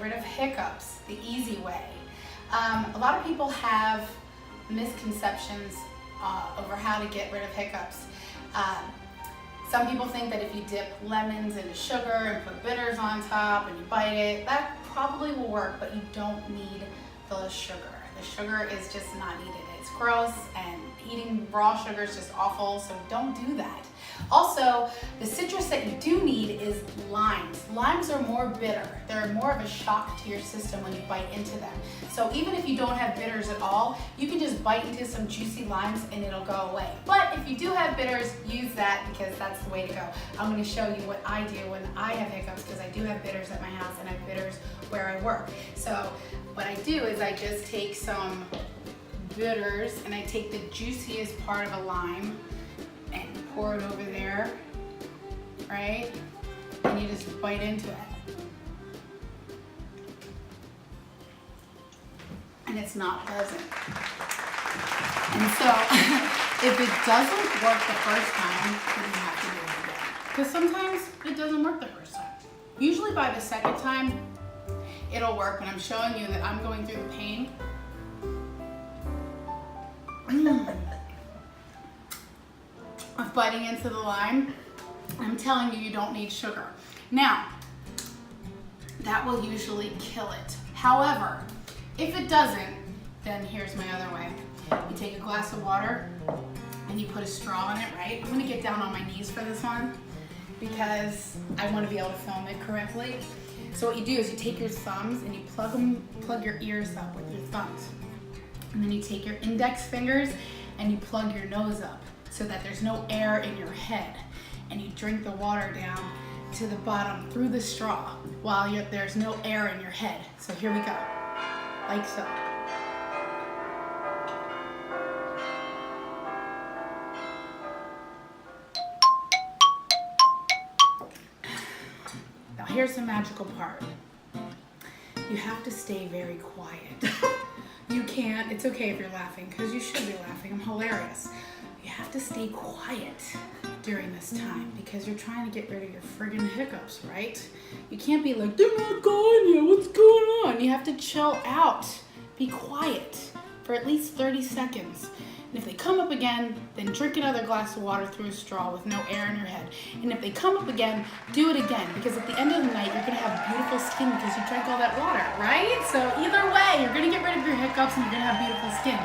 rid of hiccups the easy way. A lot of people have misconceptions over how to get rid of hiccups. Some people think that if you dip lemons into sugar and put bitters on top and you bite it, that probably will work, but you don't need the sugar. The sugar is just not needed. It's gross, and eating raw sugar is just awful, so don't do that. Also, the citrus that you do need is limes. Limes are more bitter. They're more of a shock to your system when you bite into them. So even if you don't have bitters at all, you can just bite into some juicy limes and it'll go away. But if you do have bitters, use that because that's the way to go. I'm going to show you what I do when I have hiccups, because I do have bitters at my house and I have bitters where I work. So what I do is I just take some bitters and I take the juiciest part of a lime and pour it over there, right? And you just bite into it. And it's not pleasant. And so, if it doesn't work the first time, then you have to do it again. Because sometimes it doesn't work the first time. Usually by the second time, it'll work, and I'm showing you that I'm going through the pain. Of biting into the lime. I'm telling you, you don't need sugar. Now, that will usually kill it. However, if it doesn't, then here's my other way. You take a glass of water and you put a straw in it, right? I'm gonna get down on my knees for this one because I wanna be able to film it correctly. So what you do is you take your thumbs and you plug your ears up with your thumbs. And then you take your index fingers and you plug your nose up so that there's no air in your head. And you drink the water down to the bottom through the straw while there's no air in your head. So here we go, like so. Now here's the magical part. You have to stay very quiet. You can't, it's okay if you're laughing, because you should be laughing, I'm hilarious. You have to stay quiet during this time because you're trying to get rid of your friggin' hiccups, right? You can't be like, they're not gone yet, what's going on? You have to chill out. Be quiet for at least 30 seconds. And if they come up again, then drink another glass of water through a straw with no air in your head. And if they come up again, do it again, because at the end of the night, you're gonna have beautiful skin because you drank all that water, right? So either way, you're gonna get rid of your hiccups and you're gonna have beautiful skin.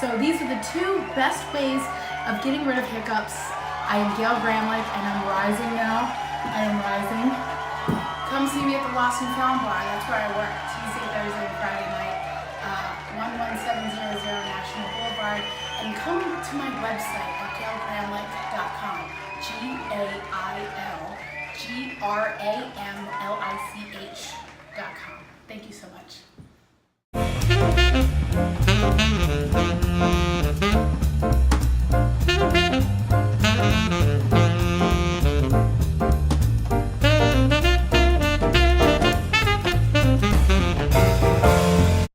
So these are the two best ways of getting rid of hiccups. I am Gail Gramlich and I'm rising now. I am rising. Come see me at the Lost and Found Bar. That's where I work, Tuesday, Thursday, and Friday night. 11700 National Boulevard. And come to my website at gailgramlich.com. GailGramlich.com. Thank you so much.